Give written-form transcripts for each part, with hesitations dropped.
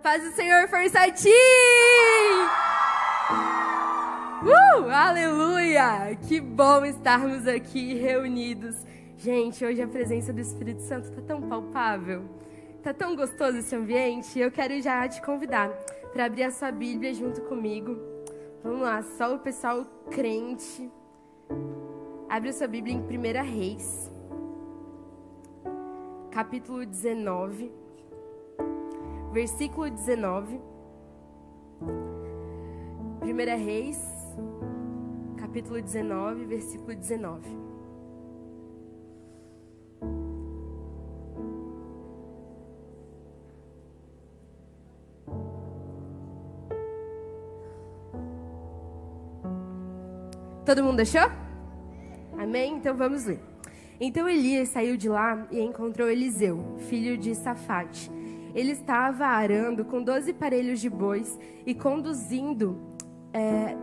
Paz do Senhor, força Tim! Aleluia! Que bom estarmos aqui reunidos. Gente, hoje a presença do Espírito Santo está tão palpável, está tão gostoso esse ambiente. Eu quero já te convidar para abrir a sua Bíblia junto comigo. Vamos lá, só o pessoal crente. Abre a sua Bíblia em 1 Reis, capítulo 19, versículo 19. 1 Reis, capítulo 19, versículo 19. Todo mundo achou? Amém? Então vamos ler. Então Elias saiu de lá e encontrou Eliseu, filho de Safate. Ele estava arando com 12 parelhos de bois e conduzindo a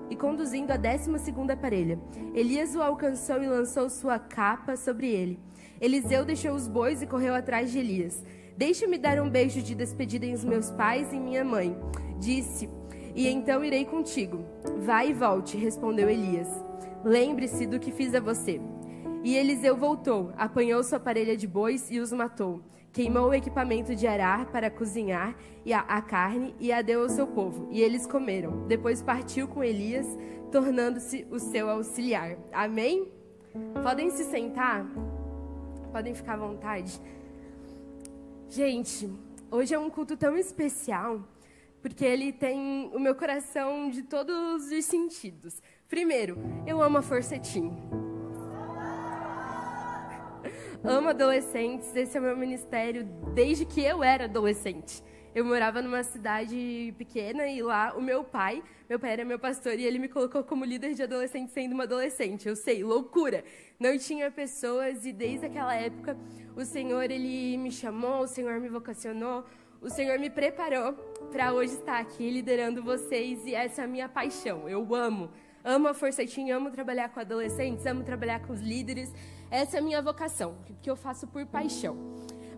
12ª parelha. Elias o alcançou e lançou sua capa sobre ele. Eliseu deixou os bois e correu atrás de Elias. Deixa-me dar um beijo de despedida em os meus pais e minha mãe, disse, e então irei contigo. Vai e volte, respondeu Elias. Lembre-se do que fiz a você. E Eliseu voltou, apanhou sua parelha de bois e os matou. Queimou o equipamento de arar para cozinhar a carne e a deu ao seu povo. E eles comeram. Depois partiu com Elias, tornando-se o seu auxiliar. Amém? Podem se sentar? Podem ficar à vontade? Gente, hoje é um culto tão especial, porque ele tem o meu coração de todos os sentidos. Primeiro, eu amo a Força Tim. Amo adolescentes, esse é o meu ministério desde que eu era adolescente. Eu morava numa cidade pequena e lá o meu pai era meu pastor e ele me colocou como líder de adolescente sendo uma adolescente. Eu sei, loucura. Não tinha pessoas e desde aquela época o Senhor, Ele me chamou, o Senhor me vocacionou, o Senhor me preparou para hoje estar aqui liderando vocês e essa é a minha paixão. Eu amo a Força Tim, amo trabalhar com adolescentes, amo trabalhar com os líderes. Essa é a minha vocação, que eu faço por paixão.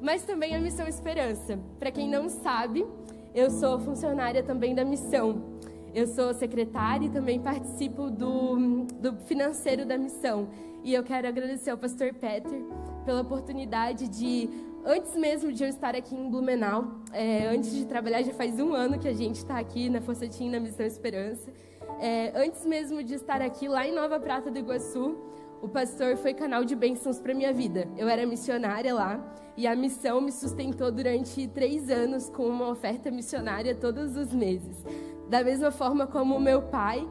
Mas também a Missão Esperança. Para quem não sabe, eu sou funcionária também da Missão. Eu sou secretária e também participo do financeiro da Missão. E eu quero agradecer ao pastor Peter pela oportunidade de, antes mesmo de eu estar aqui em Blumenau, antes de trabalhar, já faz 1 ano que a gente está aqui na Força Tim, na Missão Esperança. Antes mesmo de estar aqui, lá em Nova Prata do Iguaçu, o pastor foi canal de bênçãos para minha vida. Eu era missionária lá e a missão me sustentou durante 3 anos com uma oferta missionária todos os meses. Da mesma forma como o meu pai,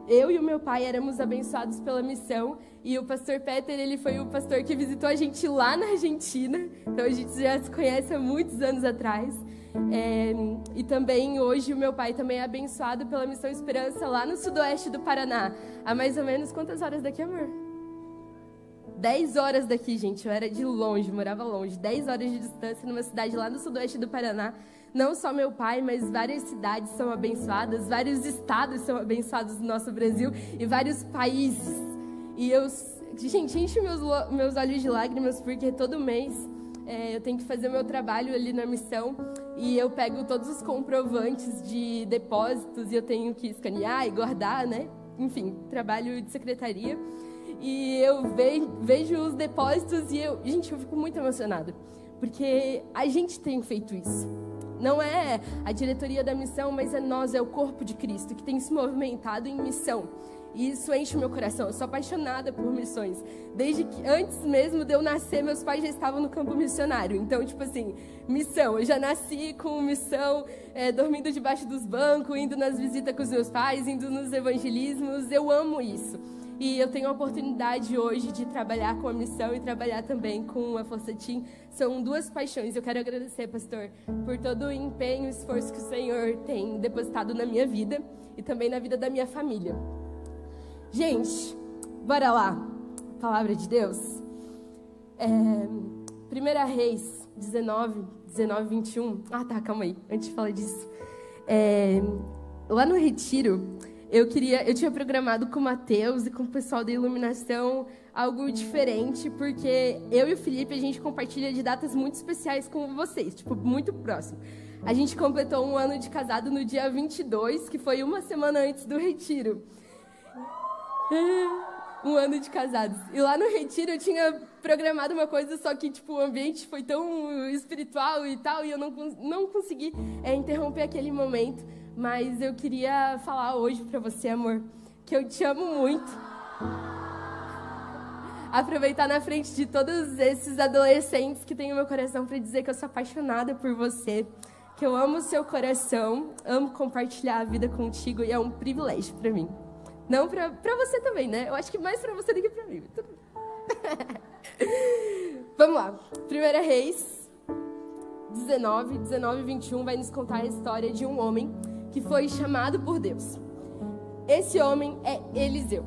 eu e o meu pai éramos abençoados pela missão e o pastor Peter, ele foi o pastor que visitou a gente lá na Argentina. Então a gente já se conhece há muitos anos atrás. E também hoje o meu pai também é abençoado pela Missão Esperança lá no sudoeste do Paraná. Há mais ou menos quantas horas daqui, amor? 10 horas daqui, gente. Eu era de longe, morava longe. 10 horas de distância numa cidade lá no sudoeste do Paraná. Não só meu pai, mas várias cidades são abençoadas, vários estados são abençoados no nosso Brasil e vários países. E gente, enche meus olhos de lágrimas porque todo mês eu tenho que fazer o meu trabalho ali na missão e eu pego todos os comprovantes de depósitos e eu tenho que escanear e guardar, né? Enfim, trabalho de secretaria. E eu vejo os depósitos e eu fico muito emocionada, porque a gente tem feito isso. Não é a diretoria da missão, mas é o corpo de Cristo que tem se movimentado em missão. E isso enche o meu coração. Eu sou apaixonada por missões. Desde que, antes mesmo de eu nascer, meus pais já estavam no campo missionário. Então, missão. Eu já nasci com missão, dormindo debaixo dos bancos, indo nas visitas com os meus pais, indo nos evangelismos. Eu amo isso. E eu tenho a oportunidade hoje de trabalhar com a missão e trabalhar também com a Força Tim. São 2 paixões. Eu quero agradecer, pastor, por todo o empenho e esforço que o Senhor tem depositado na minha vida e também na vida da minha família. Gente, bora lá. Palavra de Deus. 1 Reis 19, 21. Calma aí, antes de falar disso. Lá no retiro, eu tinha programado com o Matheus e com o pessoal da iluminação algo diferente, porque eu e o Felipe, a gente compartilha de datas muito especiais com vocês, tipo, muito próximo. A gente completou 1 ano de casado no dia 22, que foi uma semana antes do retiro. 1 ano de casados. E lá no retiro eu tinha programado uma coisa, só que tipo, o ambiente foi tão espiritual e tal, e eu não consegui interromper aquele momento. Mas eu queria falar hoje pra você, amor, que eu te amo muito. Aproveitar na frente de todos esses adolescentes que têm o meu coração para dizer que eu sou apaixonada por você, que eu amo o seu coração, amo compartilhar a vida contigo e é um privilégio para mim. Não pra você também, né? Eu acho que mais pra você do que pra mim. Vamos lá. 1 Reis 19 e 21 vai nos contar a história de um homem que foi chamado por Deus. Esse homem é Eliseu.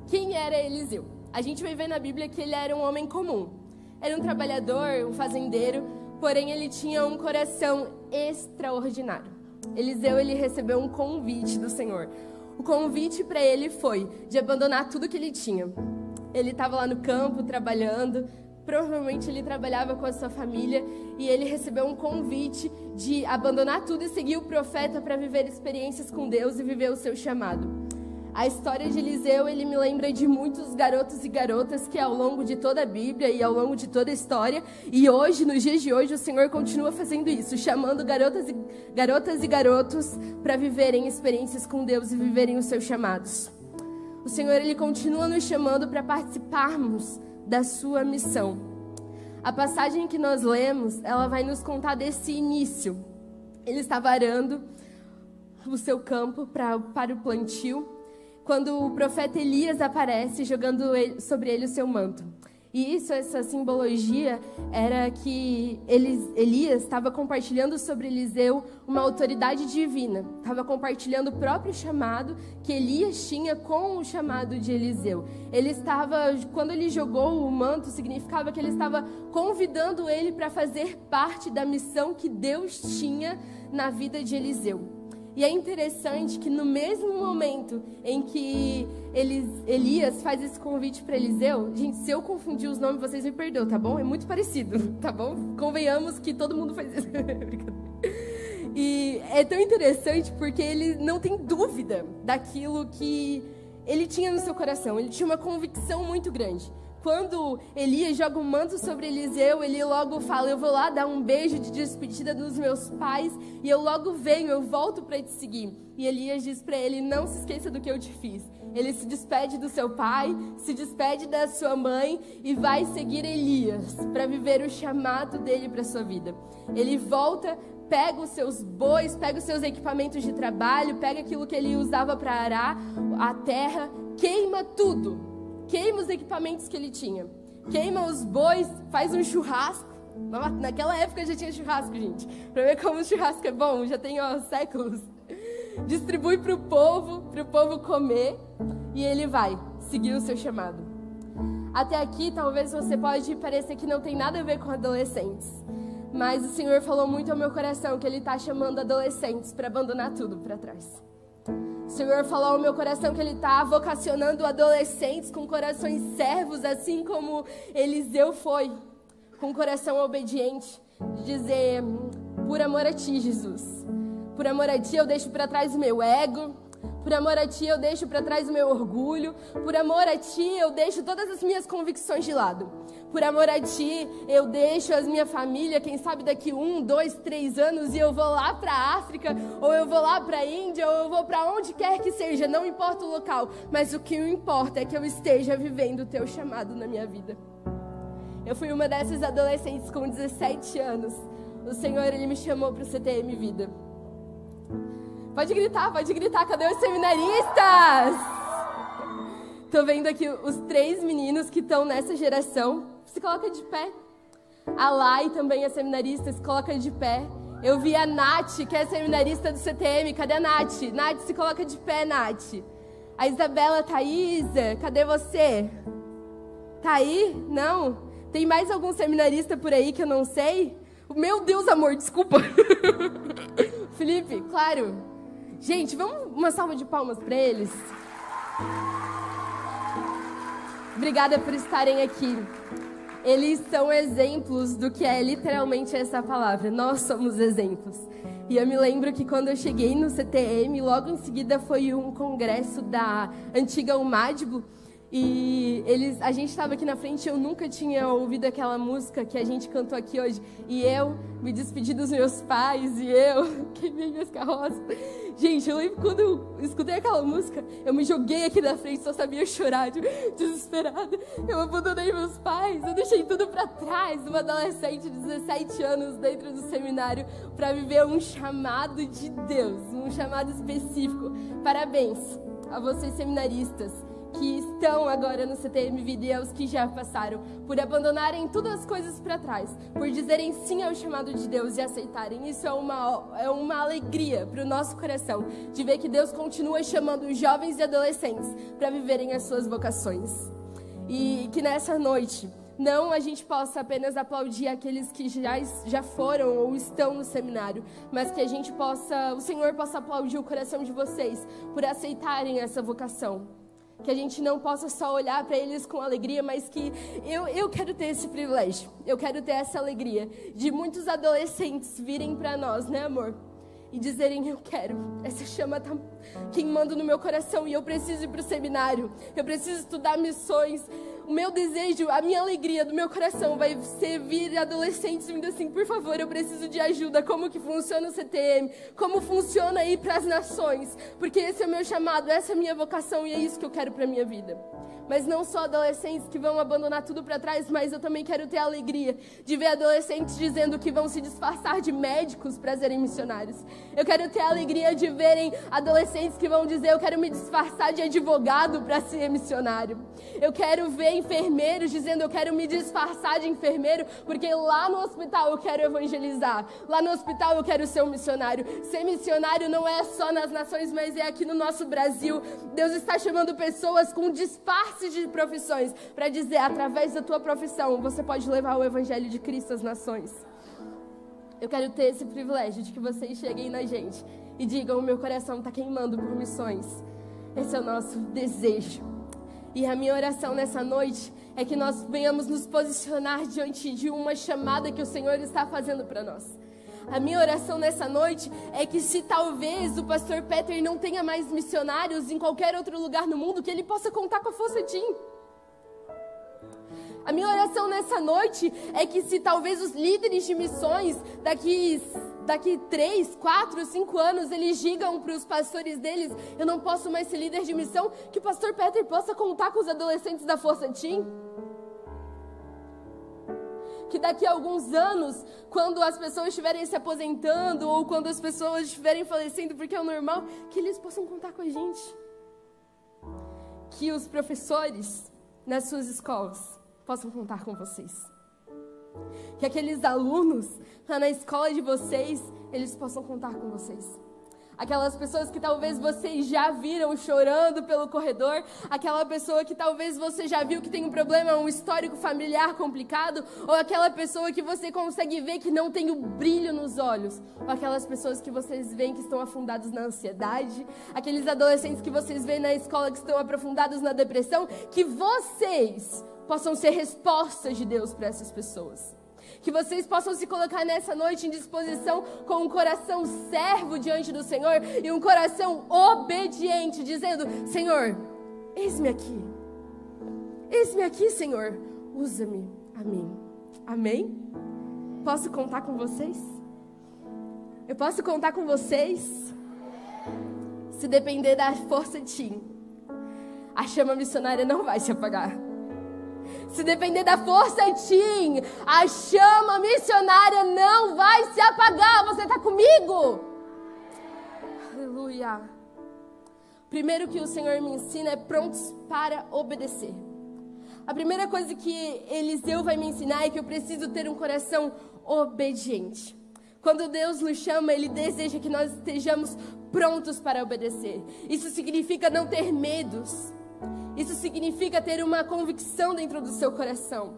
Quem era Eliseu? A gente vai ver na Bíblia que ele era um homem comum. Era um trabalhador, um fazendeiro, porém ele tinha um coração extraordinário. Eliseu, ele recebeu um convite do Senhor. O convite para ele foi de abandonar tudo que ele tinha. Ele estava lá no campo trabalhando, provavelmente ele trabalhava com a sua família e ele recebeu um convite de abandonar tudo e seguir o profeta para viver experiências com Deus e viver o seu chamado. A história de Eliseu, ele me lembra de muitos garotos e garotas que ao longo de toda a Bíblia e ao longo de toda a história, e hoje, nos dias de hoje, o Senhor continua fazendo isso, chamando garotas e garotos para viverem experiências com Deus e viverem os seus chamados. O Senhor, ele continua nos chamando para participarmos da sua missão. A passagem que nós lemos, ela vai nos contar desse início. Ele estava arando o seu campo para o plantio, quando o profeta Elias aparece jogando sobre ele o seu manto. E essa simbologia era que Elias estava compartilhando sobre Eliseu uma autoridade divina. Estava compartilhando o próprio chamado que Elias tinha com o chamado de Eliseu. Quando ele jogou o manto, significava que ele estava convidando ele para fazer parte da missão que Deus tinha na vida de Eliseu. E é interessante que no mesmo momento em que Elias faz esse convite para Eliseu, gente, se eu confundir os nomes, vocês me perdoam, tá bom? É muito parecido, tá bom? Convenhamos que todo mundo faz isso. E é tão interessante porque ele não tem dúvida daquilo que ele tinha no seu coração. Ele tinha uma convicção muito grande. Quando Elias joga um manto sobre Eliseu, ele logo fala, eu vou lá dar um beijo de despedida dos meus pais e eu logo venho, eu volto para te seguir. E Elias diz para ele, não se esqueça do que eu te fiz. Ele se despede do seu pai, se despede da sua mãe e vai seguir Elias para viver o chamado dele para a sua vida. Ele volta, pega os seus bois, pega os seus equipamentos de trabalho, pega aquilo que ele usava para arar a terra, queima tudo. Queima os equipamentos que ele tinha. Queima os bois, faz um churrasco. Naquela época já tinha churrasco, gente. Pra ver como o churrasco é bom, já tem séculos. Distribui pro povo comer. E ele vai seguir o seu chamado. Até aqui, talvez você pode parecer que não tem nada a ver com adolescentes. Mas o Senhor falou muito ao meu coração que Ele está chamando adolescentes para abandonar tudo para trás. O Senhor falou ao meu coração que Ele está vocacionando adolescentes com corações servos, assim como Eliseu foi, com um coração obediente, de dizer, por amor a Ti, Jesus. Por amor a Ti eu deixo para trás o meu ego, por amor a Ti eu deixo para trás o meu orgulho, por amor a Ti eu deixo todas as minhas convicções de lado. Por amor a Ti eu deixo a minha família, quem sabe daqui 1, 2, 3 anos e eu vou lá para a África, ou eu vou lá para a Índia, ou eu vou para onde quer que seja, não importa o local, mas o que importa é que eu esteja vivendo o Teu chamado na minha vida. Eu fui uma dessas adolescentes com 17 anos. O Senhor, Ele me chamou para o CTM Vida. Pode gritar, cadê os seminaristas? Tô vendo aqui os 3 meninos que estão nessa geração. Se coloca de pé. A Lai também é seminarista, se coloca de pé. Eu vi a Nath, que é seminarista do CTM. Cadê a Nath? Nath, se coloca de pé, Nath. A Isabela, Thaísa, cadê você? Tá aí? Não? Tem mais algum seminarista por aí que eu não sei? Meu Deus, amor, desculpa. Felipe, claro. Gente, vamos uma salva de palmas para eles. Obrigada por estarem aqui. Eles são exemplos do que é literalmente essa palavra. Nós somos exemplos. E eu me lembro que quando eu cheguei no CTM, logo em seguida foi um congresso da antiga UMADBO. E a gente estava aqui na frente, eu nunca tinha ouvido aquela música que a gente cantou aqui hoje. E eu me despedi dos meus pais, e eu queimei minhas carroças. Gente, eu lembro quando eu escutei aquela música, eu me joguei aqui na frente, só sabia chorar, desesperada. Eu abandonei meus pais, eu deixei tudo para trás, uma adolescente de 17 anos dentro do seminário, para viver um chamado de Deus, um chamado específico. Parabéns a vocês seminaristas que estão agora no CTM Vida e aos que já passaram, por abandonarem todas as coisas para trás, por dizerem sim ao chamado de Deus e aceitarem. Isso é uma alegria para o nosso coração, de ver que Deus continua chamando jovens e adolescentes para viverem as suas vocações. E que nessa noite, não a gente possa apenas aplaudir aqueles que já foram ou estão no seminário, mas que o Senhor possa aplaudir o coração de vocês por aceitarem essa vocação. Que a gente não possa só olhar para eles com alegria, mas que eu quero ter esse privilégio, eu quero ter essa alegria de muitos adolescentes virem para nós, né, amor? E dizerem, eu quero, essa chama tá queimando no meu coração e eu preciso ir para o seminário, eu preciso estudar missões. O meu desejo, a minha alegria do meu coração vai ser vir adolescentes vindo assim, por favor, eu preciso de ajuda, como que funciona o CTM, como funciona ir para as nações, porque esse é o meu chamado, essa é a minha vocação e é isso que eu quero para a minha vida. Mas não só adolescentes que vão abandonar tudo para trás, mas eu também quero ter a alegria de ver adolescentes dizendo que vão se disfarçar de médicos para serem missionários. Eu quero ter a alegria de verem adolescentes que vão dizer, eu quero me disfarçar de advogado para ser missionário. Eu quero ver enfermeiros dizendo, eu quero me disfarçar de enfermeiro, porque lá no hospital eu quero evangelizar. Lá no hospital eu quero ser um missionário. Ser missionário não é só nas nações, mas é aqui no nosso Brasil. Deus está chamando pessoas com disfarce de profissões para dizer, através da tua profissão, você pode levar o evangelho de Cristo às nações. Eu quero ter esse privilégio de que vocês cheguem na gente e digam, o meu coração está queimando por missões. Esse é o nosso desejo. E a minha oração nessa noite é que nós venhamos nos posicionar diante de uma chamada que o Senhor está fazendo para nós. A minha oração nessa noite é que se talvez o pastor Peter não tenha mais missionários em qualquer outro lugar no mundo, que ele possa contar com a Força Team. A minha oração nessa noite é que se talvez os líderes de missões daqui 3, 4, 5 anos eles digam para os pastores deles, eu não posso mais ser líder de missão, que o pastor Peter possa contar com os adolescentes da Força Team. Que daqui a alguns anos, quando as pessoas estiverem se aposentando ou quando as pessoas estiverem falecendo, porque é o normal, que eles possam contar com a gente. Que os professores nas suas escolas possam contar com vocês. Que aqueles alunos lá na escola de vocês, eles possam contar com vocês. Aquelas pessoas que talvez vocês já viram chorando pelo corredor, aquela pessoa que talvez você já viu que tem um problema, um histórico familiar complicado, ou aquela pessoa que você consegue ver que não tem o brilho nos olhos, ou aquelas pessoas que vocês veem que estão afundados na ansiedade, aqueles adolescentes que vocês veem na escola que estão aprofundados na depressão, que vocês possam ser respostas de Deus para essas pessoas. Que vocês possam se colocar nessa noite em disposição com um coração servo diante do Senhor e um coração obediente, dizendo, Senhor, eis-me aqui. Eis-me aqui, Senhor. Usa-me a mim. Amém? Posso contar com vocês? Eu posso contar com vocês? Se depender da Força Team, a chama missionária não vai se apagar. Se depender da Força Team, a chama missionária não vai se apagar. Você está comigo? Aleluia. Primeiro que o Senhor me ensina é prontos para obedecer. A primeira coisa que Eliseu vai me ensinar é que eu preciso ter um coração obediente. Quando Deus nos chama, Ele deseja que nós estejamos prontos para obedecer. Isso significa não ter medos. Isso significa ter uma convicção dentro do seu coração.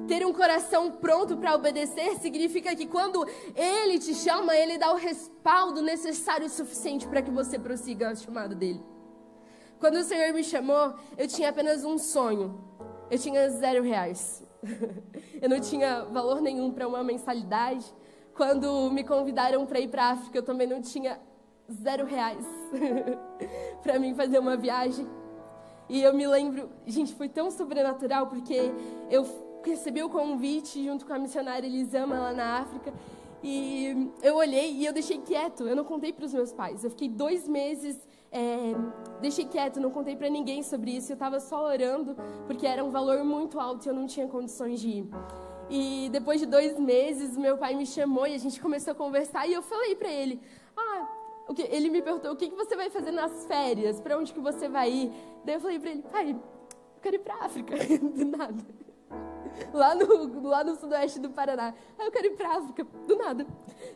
Ter um coração pronto para obedecer significa que quando Ele te chama, Ele dá o respaldo necessário e suficiente para que você prossiga a chamada dele. Quando o Senhor me chamou, eu tinha apenas um sonho. eu tinha R$0. Eu não tinha valor nenhum para uma mensalidade. Quando me convidaram para ir para a África, eu também não tinha R$0 para mim fazer uma viagem. E eu me lembro, gente, foi tão sobrenatural, porque eu recebi o convite junto com a missionária Elisama lá na África. E eu olhei e eu deixei quieto, eu não contei para os meus pais. Eu fiquei 2 meses, deixei quieto, não contei para ninguém sobre isso. Eu estava só orando, porque era um valor muito alto e eu não tinha condições de ir. E depois de 2 meses, meu pai me chamou e a gente começou a conversar. E eu falei para ele, ele me perguntou, o que você vai fazer nas férias? Para onde que você vai ir? Daí eu falei para ele, pai, eu quero ir para a África, do nada. Lá no sudoeste do Paraná. Eu quero ir para a África, do nada.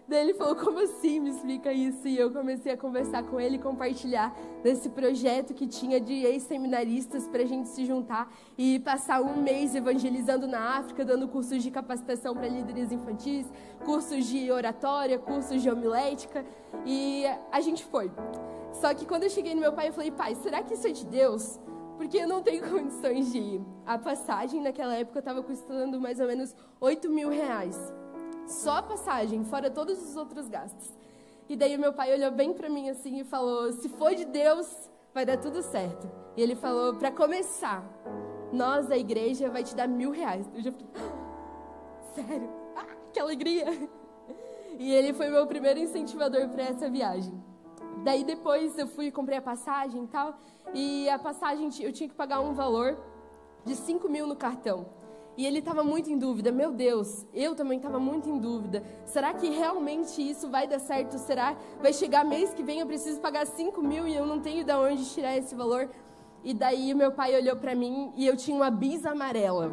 Daí ele falou, como assim? Me explica isso. E eu comecei a conversar com ele, compartilhar desse projeto que tinha de ex-seminaristas para a gente se juntar e passar 1 mês evangelizando na África, dando cursos de capacitação para líderes infantis, cursos de oratória, cursos de homilética. E a gente foi. Só que quando eu cheguei no meu pai, eu falei, pai, será que isso é de Deus? Porque eu não tenho condições de ir. A passagem, naquela época, estava custando mais ou menos R$8.000. Só a passagem, fora todos os outros gastos. E daí o meu pai olhou bem para mim assim e falou, se for de Deus, vai dar tudo certo. E ele falou, para começar, nós, a igreja, vai te dar R$1.000. Eu já fiquei, sério? Que alegria! E ele foi meu primeiro incentivador para essa viagem. Daí depois eu fui e comprei a passagem e tal. E a passagem, eu tinha que pagar um valor de 5.000 no cartão. E ele estava muito em dúvida. Meu Deus, eu também estava muito em dúvida. Será que realmente isso vai dar certo? Será que vai chegar mês que vem eu preciso pagar 5.000 e eu não tenho de onde tirar esse valor? E daí o meu pai olhou para mim e eu tinha uma bis amarela.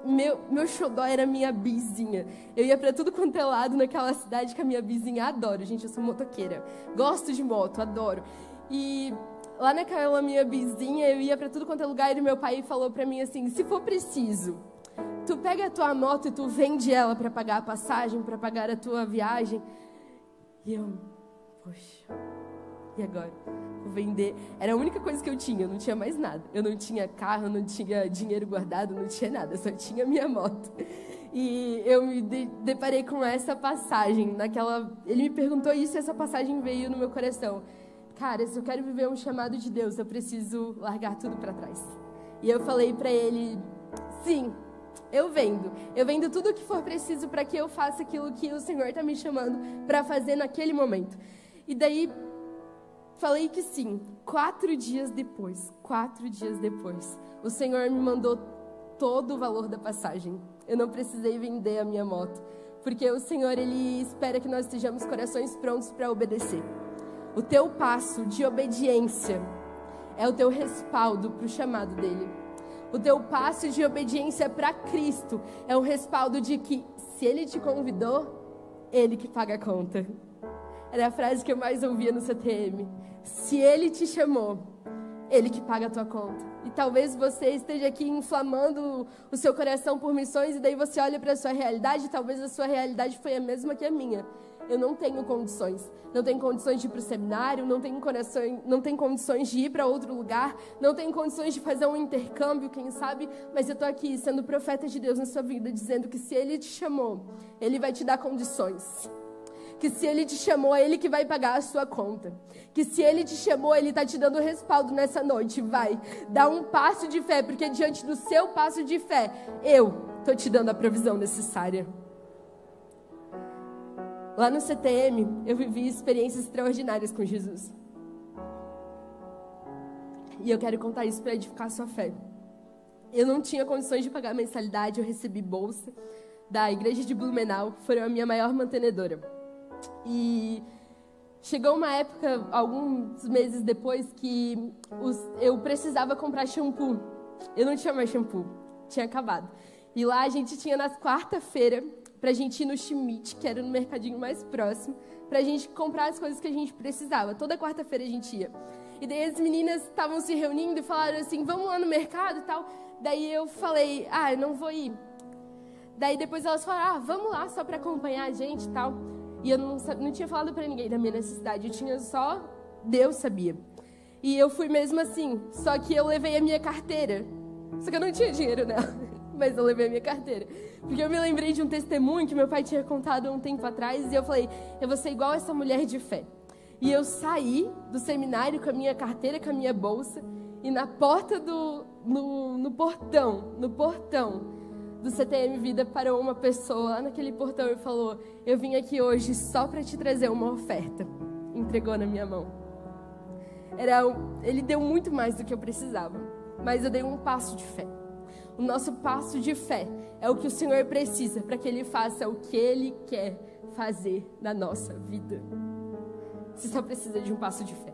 Meu xodó era minha bizinha. Eu ia pra tudo quanto é lado naquela cidade com a minha bizinha. Adoro, gente, eu sou motoqueira. Gosto de moto, adoro. E lá naquela minha bizinha, eu ia pra tudo quanto é lugar e meu pai falou pra mim assim, se for preciso, tu pega a tua moto e tu vende ela pra pagar a passagem, pra pagar a tua viagem. E eu, poxa, e agora? Vou vender. Era a única coisa que eu tinha, eu não tinha mais nada. Eu não tinha carro, não tinha dinheiro guardado, não tinha nada, só tinha minha moto. E eu me deparei com essa passagem. Ele me perguntou isso e essa passagem veio no meu coração. Cara, se eu quero viver um chamado de Deus, eu preciso largar tudo para trás. E eu falei para ele, sim, eu vendo tudo o que for preciso para que eu faça aquilo que o Senhor está me chamando para fazer naquele momento. E daí falei que sim. 4 dias depois, o Senhor me mandou todo o valor da passagem. Eu não precisei vender a minha moto, porque o Senhor, Ele espera que nós estejamos corações prontos para obedecer. O teu passo de obediência é o teu respaldo para o chamado dEle. O teu passo de obediência para Cristo é um respaldo de que, se Ele te convidou, Ele que paga a conta. Era a frase que eu mais ouvia no CTM. Se Ele te chamou, Ele que paga a tua conta. E talvez você esteja aqui inflamando o seu coração por missões e daí você olha para a sua realidade e talvez a sua realidade foi a mesma que a minha. Eu não tenho condições. Não tenho condições de ir para o seminário, não tenho condições de ir para outro lugar, não tenho condições de fazer um intercâmbio, quem sabe, mas eu estou aqui sendo profeta de Deus na sua vida, dizendo que se Ele te chamou, Ele vai te dar condições. Que se Ele te chamou, é Ele que vai pagar a sua conta. Que se Ele te chamou, Ele está te dando respaldo nessa noite. Vai, dá um passo de fé, porque diante do seu passo de fé, eu estou te dando a provisão necessária. Lá no CTM, eu vivi experiências extraordinárias com Jesus. E eu quero contar isso para edificar a sua fé. Eu não tinha condições de pagar a mensalidade, eu recebi bolsa da igreja de Blumenau, que foi a minha maior mantenedora. E chegou uma época, alguns meses depois, que eu precisava comprar shampoo. Eu não tinha mais shampoo, tinha acabado. E lá a gente tinha nas quarta-feira pra gente ir no Schmidt, que era no mercadinho mais próximo, pra gente comprar as coisas que a gente precisava. Toda quarta-feira a gente ia. E daí as meninas estavam se reunindo e falaram assim, vamos lá no mercado e tal. Daí eu falei, eu não vou ir. Daí depois elas falaram, vamos lá só pra acompanhar a gente e tal. E eu não tinha falado pra ninguém da minha necessidade, eu tinha só, Deus sabia. E eu fui mesmo assim, só que eu levei a minha carteira. Só que eu não tinha dinheiro nela, mas eu levei a minha carteira. Porque eu me lembrei de um testemunho que meu pai tinha contado há um tempo atrás, e eu falei, eu vou ser igual essa mulher de fé. E eu saí do seminário com a minha carteira, com a minha bolsa, e na porta no portão do CTM Vida parou uma pessoa lá naquele portão e falou, eu vim aqui hoje só para te trazer uma oferta. Entregou na minha mão. Ele deu muito mais do que eu precisava, mas eu dei um passo de fé. O nosso passo de fé é o que o Senhor precisa para que Ele faça o que Ele quer fazer na nossa vida. Você só precisa de um passo de fé.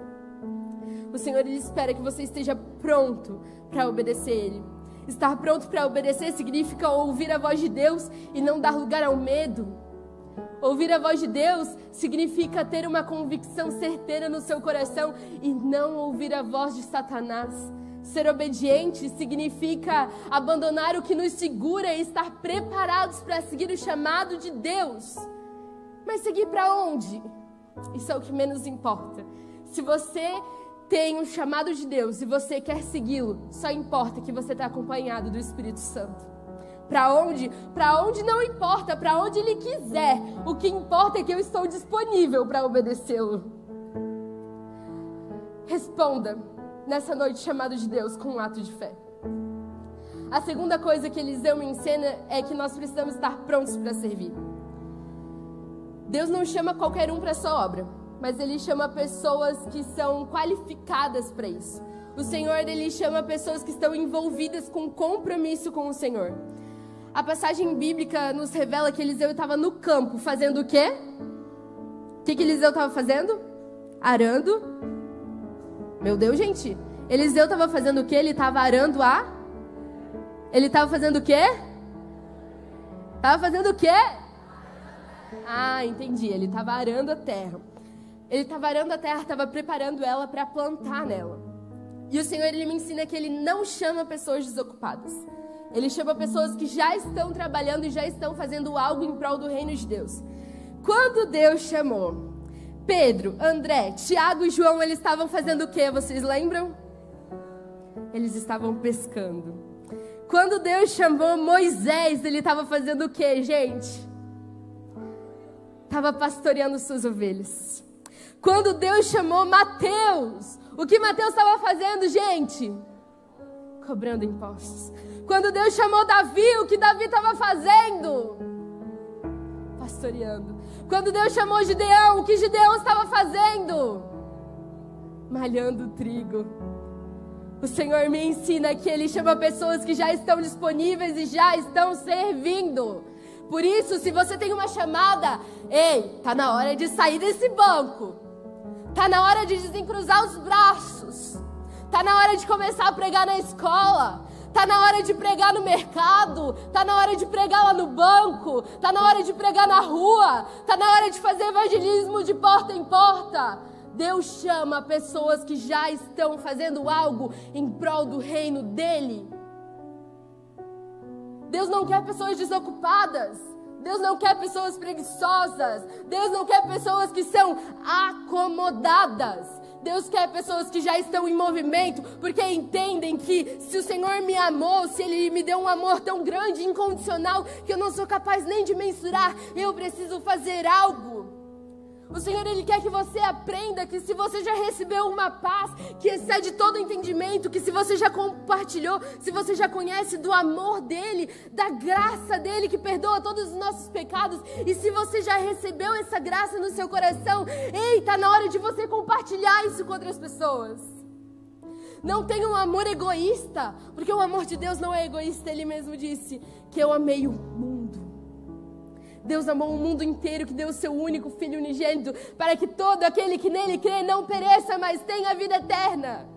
O Senhor, Ele espera que você esteja pronto para obedecer Ele. Estar pronto para obedecer significa ouvir a voz de Deus e não dar lugar ao medo. Ouvir a voz de Deus significa ter uma convicção certeira no seu coração e não ouvir a voz de Satanás. Ser obediente significa abandonar o que nos segura e estar preparados para seguir o chamado de Deus. Mas seguir para onde? Isso é o que menos importa. Se você tem um chamado de Deus e você quer segui-lo, só importa que você está acompanhado do Espírito Santo. Para onde? Para onde não importa, para onde Ele quiser. O que importa é que eu estou disponível para obedecê-lo. Responda nessa noite chamado de Deus com um ato de fé. A segunda coisa que Eliseu me ensina é que nós precisamos estar prontos para servir. Deus não chama qualquer um para a sua obra, mas Ele chama pessoas que são qualificadas para isso. O Senhor, Ele chama pessoas que estão envolvidas com compromisso com o Senhor. A passagem bíblica nos revela que Eliseu estava no campo fazendo o quê? O que Eliseu estava fazendo? Arando. Meu Deus, gente. Eliseu estava fazendo o quê? Ele estava arando Ele estava fazendo o quê? Estava fazendo o quê? Ah, entendi. Ele estava arando a terra. Ele estava arando a terra, estava preparando ela para plantar nela. E o Senhor, Ele me ensina que Ele não chama pessoas desocupadas. Ele chama pessoas que já estão trabalhando e já estão fazendo algo em prol do reino de Deus. Quando Deus chamou Pedro, André, Tiago e João, eles estavam fazendo o quê? Vocês lembram? Eles estavam pescando. Quando Deus chamou Moisés, ele estava fazendo o quê, gente? Estava pastoreando suas ovelhas. Quando Deus chamou Mateus, o que Mateus estava fazendo, gente? Cobrando impostos. Quando Deus chamou Davi, o que Davi estava fazendo? Pastoreando. Quando Deus chamou Gideão, o que Gideão estava fazendo? Malhando trigo. O Senhor me ensina que Ele chama pessoas que já estão disponíveis e já estão servindo. Por isso, se você tem uma chamada, ei, tá na hora de sair desse banco. Tá na hora de desencruzar os braços. Tá na hora de começar a pregar na escola. Tá na hora de pregar no mercado. Tá na hora de pregar lá no banco. Tá na hora de pregar na rua. Tá na hora de fazer evangelismo de porta em porta. Deus chama pessoas que já estão fazendo algo em prol do reino dEle. Deus não quer pessoas desocupadas. Deus não quer pessoas preguiçosas. Deus não quer pessoas que são acomodadas. Deus quer pessoas que já estão em movimento, porque entendem que se o Senhor me amou, se Ele me deu um amor tão grande, incondicional, que eu não sou capaz nem de mensurar, eu preciso fazer algo. O Senhor, Ele quer que você aprenda que se você já recebeu uma paz que excede todo entendimento, que se você já compartilhou, se você já conhece do amor dEle, da graça dEle que perdoa todos os nossos pecados, e se você já recebeu essa graça no seu coração, ei, tá na hora de você compartilhar isso com outras pessoas. Não tenha um amor egoísta, porque o amor de Deus não é egoísta. Ele mesmo disse que eu amei o mundo. Deus amou o mundo inteiro, que deu o seu único Filho unigênito, para que todo aquele que nele crê não pereça, mas tenha a vida eterna.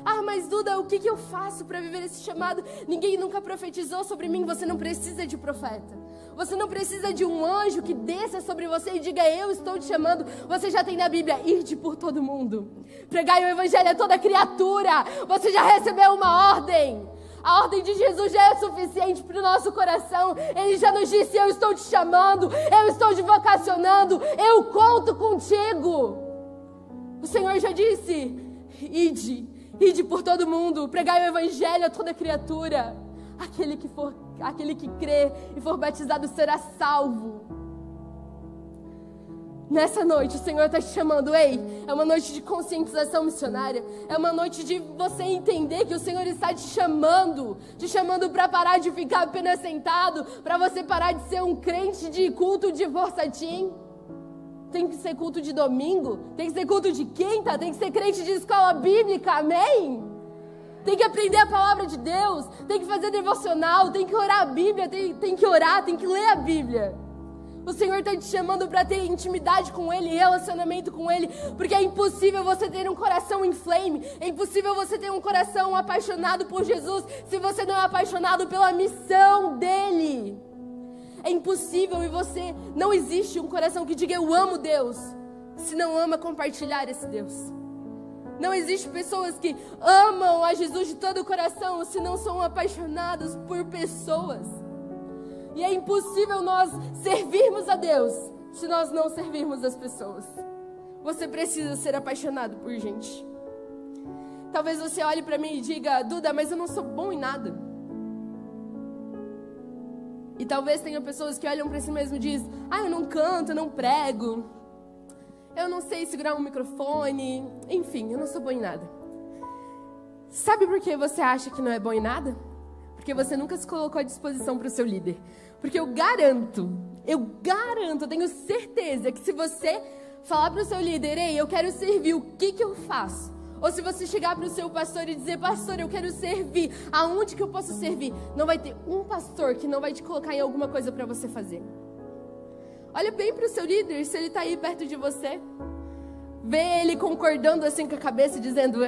Ah, mas Duda, o que eu faço para viver esse chamado? Ninguém nunca profetizou sobre mim. Você não precisa de profeta. Você não precisa de um anjo que desça sobre você e diga, eu estou te chamando. Você já tem na Bíblia, ide por todo mundo. Pregai o evangelho a toda criatura. Você já recebeu uma ordem. A ordem de Jesus já é suficiente para o nosso coração. Ele já nos disse, eu estou te chamando, eu estou te vocacionando, eu conto contigo. O Senhor já disse, ide Ide por todo mundo, pregai o evangelho a toda criatura. Aquele que crê e for batizado será salvo. Nessa noite o Senhor está te chamando, ei, é uma noite de conscientização missionária, é uma noite de você entender que o Senhor está te chamando para parar de ficar apenas sentado, para você parar de ser um crente de culto de forçatim. Tem que ser culto de domingo, tem que ser culto de quinta, tem que ser crente de escola bíblica, amém? Tem que aprender a palavra de Deus, tem que fazer devocional, tem que orar a Bíblia, tem que orar, tem que ler a Bíblia. O Senhor está te chamando para ter intimidade com Ele, relacionamento com Ele, porque é impossível você ter um coração em flame, é impossível você ter um coração apaixonado por Jesus se você não é apaixonado pela missão dEle. É impossível e não existe um coração que diga eu amo Deus, se não ama compartilhar esse Deus. Não existe pessoas que amam a Jesus de todo o coração se não são apaixonadas por pessoas. E é impossível nós servirmos a Deus se nós não servirmos as pessoas. Você precisa ser apaixonado por gente. Talvez você olhe para mim e diga, Duda, mas eu não sou bom em nada. E talvez tenha pessoas que olham para si mesmo e dizem, eu não canto, eu não prego, eu não sei segurar um microfone, enfim, eu não sou bom em nada. Sabe por que você acha que não é bom em nada? Porque você nunca se colocou à disposição para o seu líder. Porque eu garanto, eu tenho certeza que se você falar para o seu líder, ei, eu quero servir, o que eu faço? Ou se você chegar para o seu pastor e dizer, pastor, eu quero servir, aonde que eu posso servir? Não vai ter um pastor que não vai te colocar em alguma coisa para você fazer. Olha bem para o seu líder, se ele está aí perto de você. Vê ele concordando assim com a cabeça, dizendo,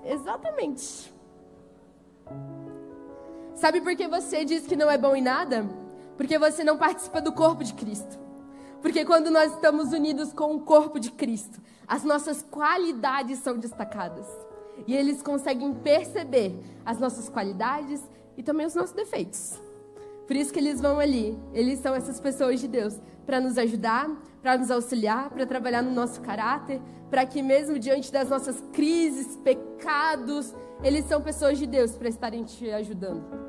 exatamente. Sabe por que você diz que não é bom em nada? Porque você não participa do corpo de Cristo. Porque quando nós estamos unidos com o corpo de Cristo, as nossas qualidades são destacadas. E eles conseguem perceber as nossas qualidades e também os nossos defeitos. Por isso que eles vão ali. Eles são essas pessoas de Deus para nos ajudar, para nos auxiliar, para trabalhar no nosso caráter, para que mesmo diante das nossas crises, pecados, eles são pessoas de Deus para estarem te ajudando.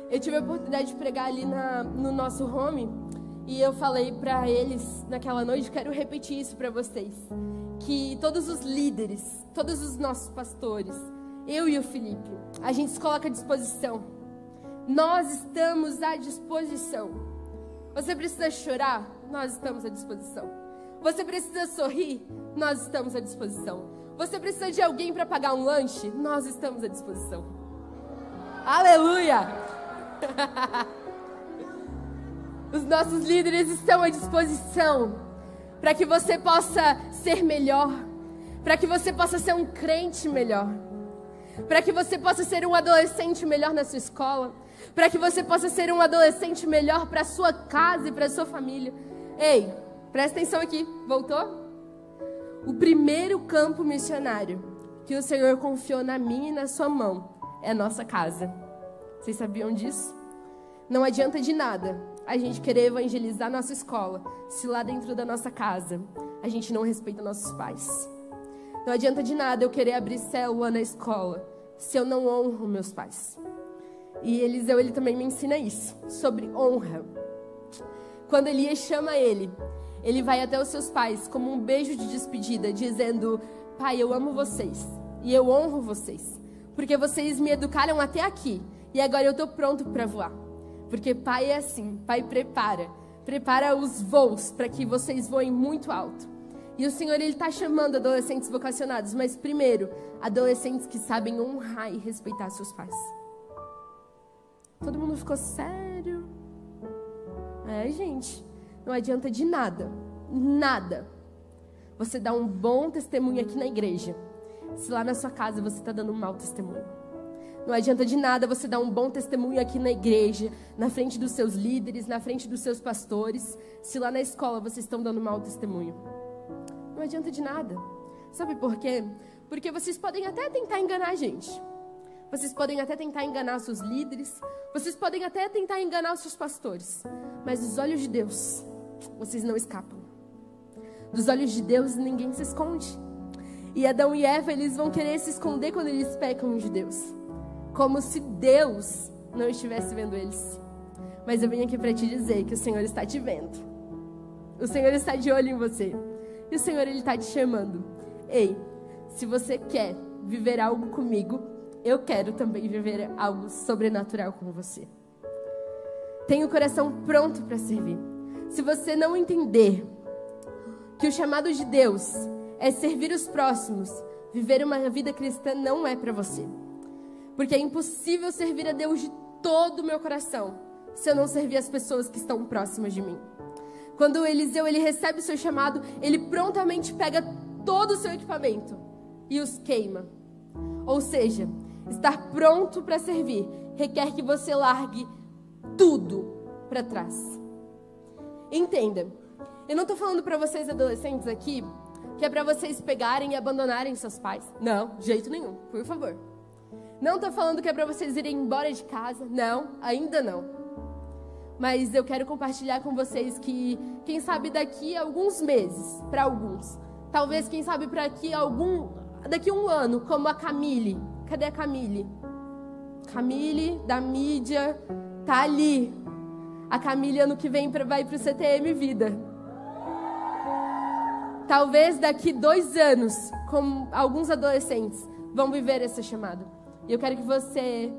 Eu tive a oportunidade de pregar ali no nosso home e eu falei para eles naquela noite, quero repetir isso para vocês, que todos os líderes, todos os nossos pastores, eu e o Felipe, a gente se coloca à disposição. Nós estamos à disposição. Você precisa chorar? Nós estamos à disposição. Você precisa sorrir? Nós estamos à disposição. Você precisa de alguém para pagar um lanche? Nós estamos à disposição. Aleluia! Os nossos líderes estão à disposição para que você possa ser melhor, para que você possa ser um crente melhor, para que você possa ser um adolescente melhor na sua escola, para que você possa ser um adolescente melhor para a sua casa e para a sua família. Ei, presta atenção aqui, voltou? O primeiro campo missionário que o Senhor confiou na minha e na sua mão é a nossa casa. Vocês sabiam disso? Não adianta de nada a gente querer evangelizar nossa escola se lá dentro da nossa casa a gente não respeita nossos pais. Não adianta de nada eu querer abrir célula na escola se eu não honro meus pais. E Eliseu, ele também me ensina isso, sobre honra. Quando Elias chama ele vai até os seus pais como um beijo de despedida, dizendo, pai, eu amo vocês e eu honro vocês, porque vocês me educaram até aqui e agora eu estou pronto para voar. Porque pai é assim, pai prepara os voos para que vocês voem muito alto. E o Senhor, Ele está chamando adolescentes vocacionados, mas primeiro, adolescentes que sabem honrar e respeitar seus pais. Todo mundo ficou sério? Gente, não adianta de nada, você dá um bom testemunho aqui na igreja, se lá na sua casa você está dando um mau testemunho. Não adianta de nada você dar um bom testemunho aqui na igreja, na frente dos seus líderes, na frente dos seus pastores, se lá na escola vocês estão dando mau testemunho. Não adianta de nada. Sabe por quê? Porque vocês podem até tentar enganar a gente. Vocês podem até tentar enganar os seus líderes. Vocês podem até tentar enganar os seus pastores. Mas dos olhos de Deus, vocês não escapam. Dos olhos de Deus, ninguém se esconde. E Adão e Eva, eles vão querer se esconder quando eles pecam de Deus. Como se Deus não estivesse vendo eles. Mas eu vim aqui para te dizer que o Senhor está te vendo. O Senhor está de olho em você. E o Senhor, Ele está te chamando. Ei, se você quer viver algo comigo, eu quero também viver algo sobrenatural com você. Tenha o coração pronto para servir. Se você não entender que o chamado de Deus é servir os próximos, viver uma vida cristã não é para você. Porque é impossível servir a Deus de todo o meu coração se eu não servir as pessoas que estão próximas de mim. Quando Eliseu ele recebe o seu chamado, ele prontamente pega todo o seu equipamento e os queima. Ou seja, estar pronto para servir requer que você largue tudo para trás. Entenda, eu não estou falando para vocês adolescentes aqui que é para vocês pegarem e abandonarem seus pais. Não, de jeito nenhum, por favor. Não estou falando que é para vocês irem embora de casa. Não, ainda não. Mas eu quero compartilhar com vocês que, quem sabe daqui a alguns meses, para alguns, talvez quem sabe daqui a um ano, como a Camille. Cadê a Camille? Camille, da mídia, tá ali. A Camille ano que vem vai pro CTM Vida. Talvez daqui 2 anos, como alguns adolescentes, vão viver esse chamado. E eu quero que você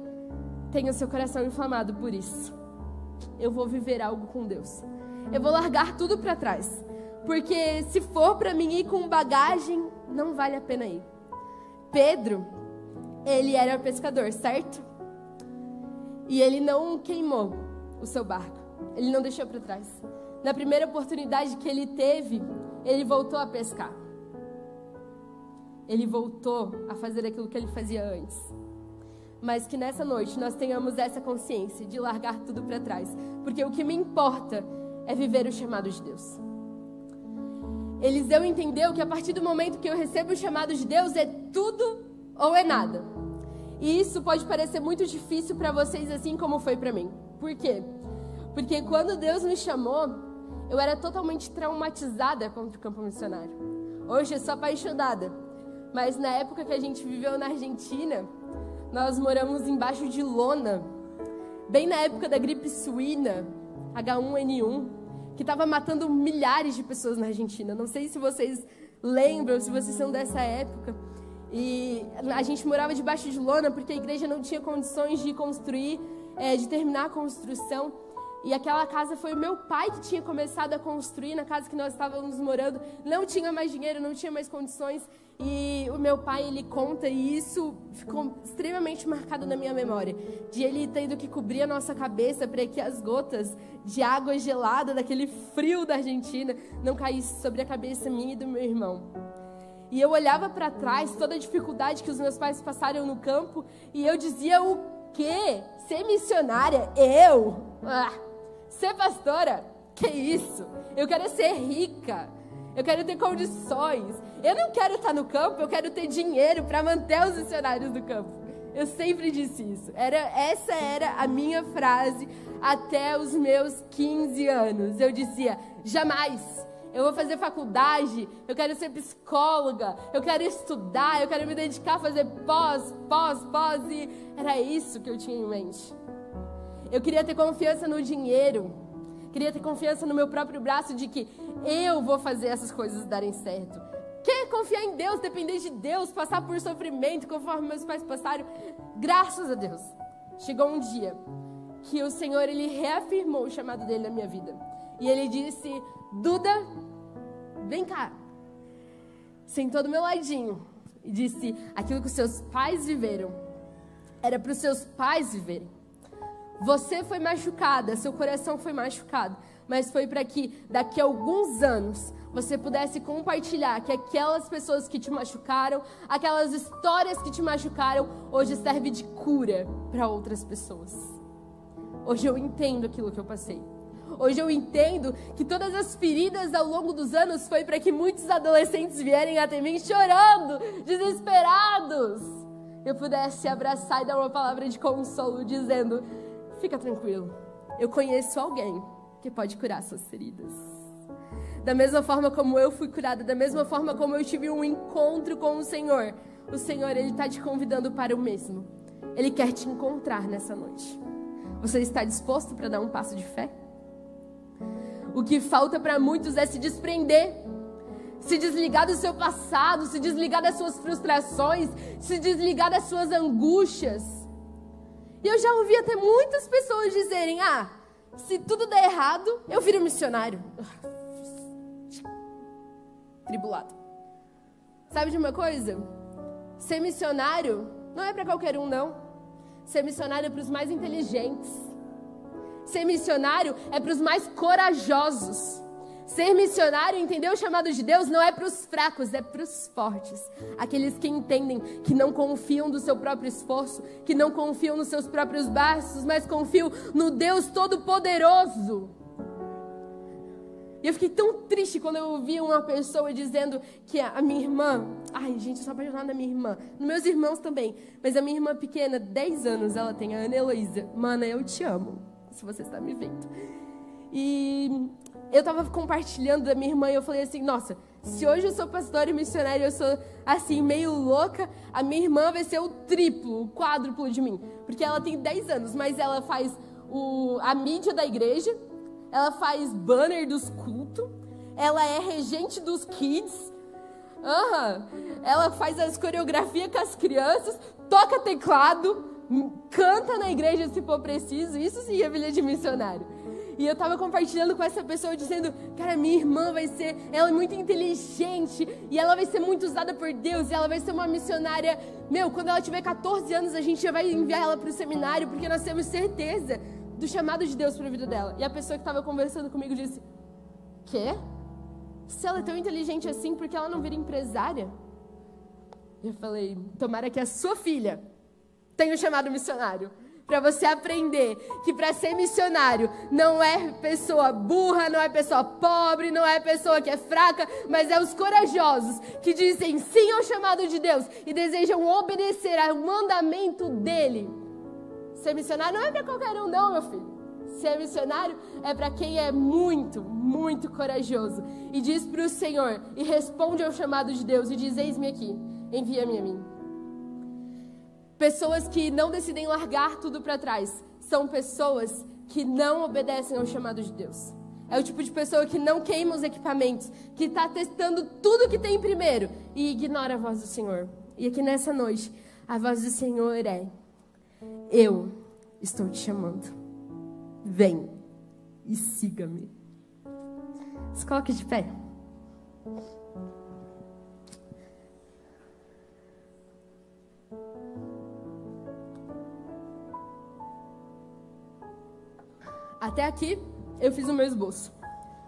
tenha o seu coração inflamado por isso. Eu vou viver algo com Deus. Eu vou largar tudo para trás. Porque se for para mim ir com bagagem, não vale a pena ir. Pedro, ele era pescador, certo? E ele não queimou o seu barco. Ele não deixou para trás. Na primeira oportunidade que ele teve, ele voltou a pescar. Ele voltou a fazer aquilo que ele fazia antes. Mas que nessa noite nós tenhamos essa consciência de largar tudo para trás. Porque o que me importa é viver o chamado de Deus. Eliseu entendeu que a partir do momento que eu recebo o chamado de Deus é tudo ou é nada. E isso pode parecer muito difícil para vocês, assim como foi para mim. Por quê? Porque quando Deus me chamou, eu era totalmente traumatizada contra o campo missionário. Hoje eu sou apaixonada. Mas na época que a gente viveu na Argentina, nós moramos embaixo de lona, bem na época da gripe suína, H1N1, que estava matando milhares de pessoas na Argentina. Não sei se vocês lembram, se vocês são dessa época. E a gente morava debaixo de lona porque a igreja não tinha condições de construir, de terminar a construção. E aquela casa foi o meu pai que tinha começado a construir na casa que nós estávamos morando. Não tinha mais dinheiro, não tinha mais condições. E o meu pai, ele conta, e isso ficou extremamente marcado na minha memória, de ele tendo que cobrir a nossa cabeça para que as gotas de água gelada daquele frio da Argentina não caíssem sobre a cabeça minha e do meu irmão. E eu olhava para trás, toda a dificuldade que os meus pais passaram no campo, e eu dizia: o quê? Ser missionária? Eu? Ser pastora? Que isso? Eu quero ser rica. Eu quero ter condições. Eu não quero estar no campo, eu quero ter dinheiro para manter os missionários do campo. Eu sempre disse isso. Essa era a minha frase até os meus 15 anos. Eu dizia: jamais. Eu vou fazer faculdade, eu quero ser psicóloga, eu quero estudar, eu quero me dedicar a fazer pós. E era isso que eu tinha em mente. Eu queria ter confiança no dinheiro. Queria ter confiança no meu próprio braço de que eu vou fazer essas coisas darem certo. Quer confiar em Deus, depender de Deus, passar por sofrimento conforme meus pais passaram? Graças a Deus. Chegou um dia que o Senhor, Ele reafirmou o chamado dele na minha vida. E Ele disse: Duda, vem cá. Sentou do meu ladinho e disse: aquilo que os seus pais viveram, era para os seus pais viverem. Você foi machucada, seu coração foi machucado, mas foi para que daqui a alguns anos você pudesse compartilhar que aquelas pessoas que te machucaram, aquelas histórias que te machucaram, hoje serve de cura para outras pessoas. Hoje eu entendo aquilo que eu passei. Hoje eu entendo que todas as feridas ao longo dos anos foi para que muitos adolescentes vierem até mim chorando, desesperados. Eu pudesse abraçar e dar uma palavra de consolo dizendo: fica tranquilo, eu conheço alguém que pode curar suas feridas. Da mesma forma como eu fui curada, da mesma forma como eu tive um encontro com o Senhor, Ele está te convidando para o mesmo. Ele quer te encontrar nessa noite. Você está disposto para dar um passo de fé? O que falta para muitos é se desprender, se desligar do seu passado, se desligar das suas frustrações, se desligar das suas angústias. E eu já ouvi até muitas pessoas dizerem: se tudo der errado, eu viro missionário. Tribulado. Sabe de uma coisa? Ser missionário não é para qualquer um, não. Ser missionário é para os mais inteligentes. Ser missionário é para os mais corajosos. Ser missionário, entender o chamado de Deus, não é para os fracos, é para os fortes. Aqueles que entendem, que não confiam no seu próprio esforço, que não confiam nos seus próprios braços, mas confiam no Deus Todo-Poderoso. E eu fiquei tão triste quando eu ouvi uma pessoa dizendo que a minha irmã... Ai, gente, eu sou apaixonada na minha irmã. Nos meus irmãos também. Mas a minha irmã pequena, 10 anos ela tem, a Ana Heloísa. Mana, eu te amo, se você está me vendo. E eu estava compartilhando da minha irmã e eu falei assim: nossa, se hoje eu sou pastora e missionária, eu sou assim, meio louca, a minha irmã vai ser o triplo, o quádruplo de mim. Porque ela tem 10 anos, mas ela faz a mídia da igreja, ela faz banner dos cultos, ela é regente dos kids, ela faz as coreografias com as crianças, toca teclado, canta na igreja se for preciso. Isso sim é filha de missionário. E eu tava compartilhando com essa pessoa dizendo: cara, minha irmã ela é muito inteligente e ela vai ser muito usada por Deus e ela vai ser uma missionária. Quando ela tiver 14 anos a gente já vai enviar ela para o seminário, porque nós temos certeza do chamado de Deus para a vida dela. E a pessoa que estava conversando comigo disse: quê? Se ela é tão inteligente assim, por que ela não vira empresária? Eu falei: tomara que a sua filha tenha um chamado missionário, para você aprender que para ser missionário não é pessoa burra, não é pessoa pobre, não é pessoa que é fraca, mas é os corajosos que dizem sim ao chamado de Deus e desejam obedecer ao mandamento dele. Ser missionário não é para qualquer um, não, meu filho. Ser missionário é para quem é muito, muito corajoso e diz para o Senhor e responde ao chamado de Deus e diz: eis-me aqui, envia-me a mim. Pessoas que não decidem largar tudo para trás são pessoas que não obedecem ao chamado de Deus. É o tipo de pessoa que não queima os equipamentos, que está testando tudo que tem primeiro e ignora a voz do Senhor. E aqui nessa noite, a voz do Senhor é: eu estou te chamando. Vem e siga-me. Se coloque de pé. Até aqui eu fiz o meu esboço.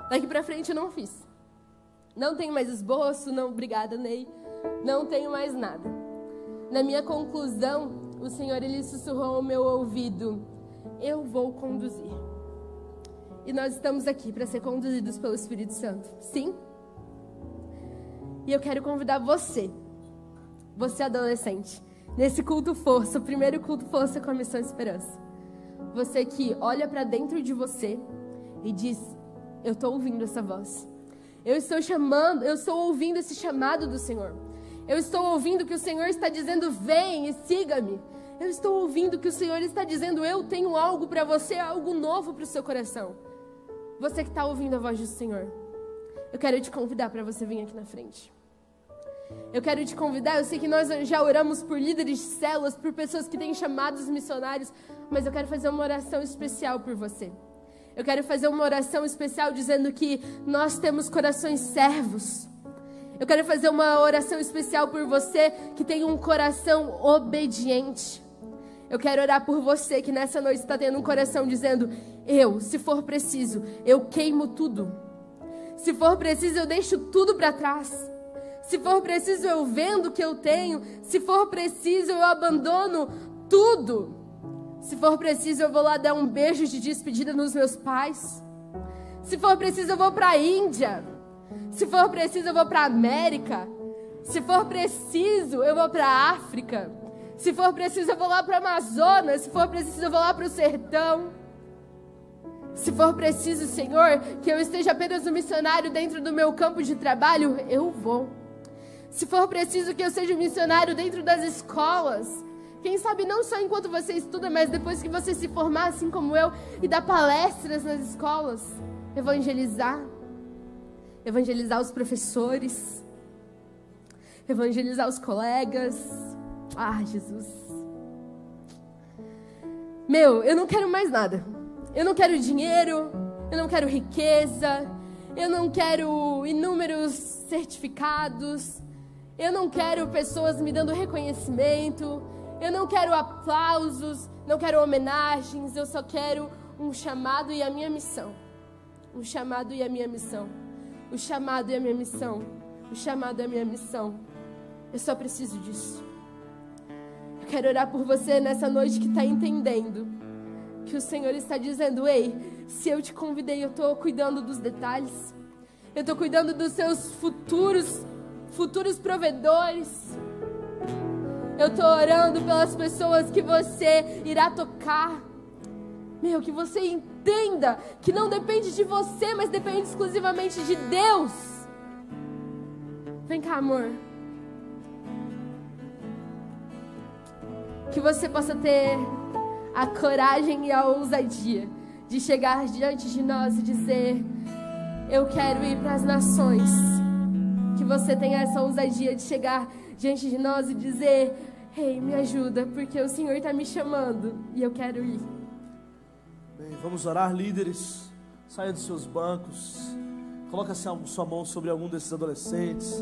Daqui pra frente eu não fiz. Não tenho mais esboço, não, obrigada, Ney. Não tenho mais nada. Na minha conclusão, o Senhor, Ele sussurrou ao meu ouvido: eu vou conduzir. E nós estamos aqui para ser conduzidos pelo Espírito Santo. Sim? E eu quero convidar você adolescente, nesse culto força, o primeiro culto força com a Missão Esperança. Você que olha para dentro de você e diz: eu estou ouvindo essa voz. Eu estou ouvindo esse chamado do Senhor. Eu estou ouvindo que o Senhor está dizendo: vem e siga-me. Eu estou ouvindo que o Senhor está dizendo: eu tenho algo para você, algo novo para o seu coração. Você que está ouvindo a voz do Senhor, eu quero te convidar para você vir aqui na frente. Eu quero te convidar, eu sei que nós já oramos por líderes de células, por pessoas que têm chamados missionários, mas eu quero fazer uma oração especial por você. Eu quero fazer uma oração especial dizendo que nós temos corações servos. Eu quero fazer uma oração especial por você que tem um coração obediente. Eu quero orar por você que nessa noite está tendo um coração dizendo: se for preciso, eu queimo tudo. Se for preciso, eu deixo tudo para trás. Se for preciso, eu vendo o que eu tenho. Se for preciso, eu abandono tudo. Se for preciso, eu vou lá dar um beijo de despedida nos meus pais. Se for preciso, eu vou para a Índia. Se for preciso, eu vou para a América. Se for preciso, eu vou para a África. Se for preciso, eu vou lá para o Amazonas. Se for preciso, eu vou lá para o sertão. Se for preciso, Senhor, que eu esteja apenas um missionário dentro do meu campo de trabalho, eu vou. Se for preciso que eu seja um missionário dentro das escolas, quem sabe não só enquanto você estuda, mas depois que você se formar, assim como eu, e dar palestras nas escolas, evangelizar os professores, evangelizar os colegas. Ah, Jesus. Eu não quero mais nada. Eu não quero dinheiro, eu não quero riqueza, eu não quero inúmeros certificados, eu não quero pessoas me dando reconhecimento, eu não quero aplausos, não quero homenagens, eu só quero um chamado e a minha missão. Um chamado e a minha missão. O chamado e a minha missão. O chamado e a minha missão. Eu só preciso disso. Eu quero orar por você nessa noite que está entendendo que o Senhor está dizendo: ei, se eu te convidei, eu estou cuidando dos detalhes. Eu estou cuidando dos seus futuros provedores. Eu estou orando pelas pessoas que você irá tocar. Que você entenda que não depende de você, mas depende exclusivamente de Deus. Vem cá, amor. Que você possa ter a coragem e a ousadia de chegar diante de nós e dizer: eu quero ir para as nações. Que você tenha essa ousadia de chegar diante de nós e dizer: ei, me ajuda, porque o Senhor está me chamando e eu quero ir. Bem, vamos orar, líderes. Saia dos seus bancos. Coloque a sua mão sobre algum desses adolescentes.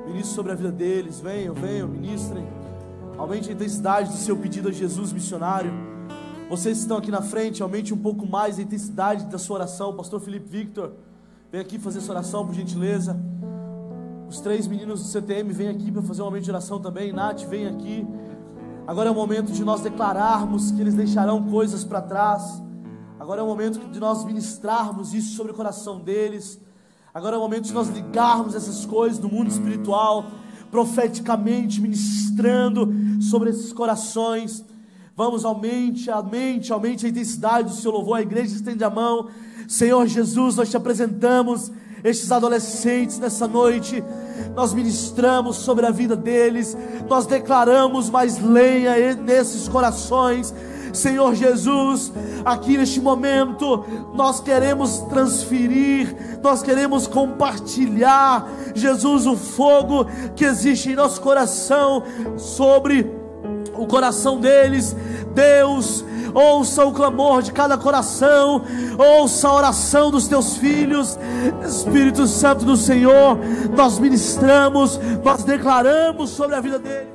Ministre sobre a vida deles. Venham, ministrem. Aumente a intensidade do seu pedido a Jesus missionário. Vocês que estão aqui na frente, aumente um pouco mais a intensidade da sua oração. Pastor Felipe Victor, vem aqui fazer sua oração, por gentileza. Os 3 meninos do CTM vêm aqui para fazer um momento de oração também. Nath, vem aqui. Agora é o momento de nós declararmos que eles deixarão coisas para trás. Agora é o momento de nós ministrarmos isso sobre o coração deles. Agora é o momento de nós ligarmos essas coisas do mundo espiritual, profeticamente ministrando sobre esses corações. Vamos, aumente a intensidade do seu louvor. A igreja estende a mão. Senhor Jesus, nós te apresentamos estes adolescentes nessa noite. Nós ministramos sobre a vida deles. Nós declaramos mais lenha nesses corações. Senhor Jesus, aqui neste momento nós queremos transferir, nós queremos compartilhar, Jesus, o fogo que existe em nosso coração sobre o coração deles. Deus, ouça o clamor de cada coração, ouça a oração dos teus filhos. Espírito Santo do Senhor, nós ministramos, nós declaramos sobre a vida deles.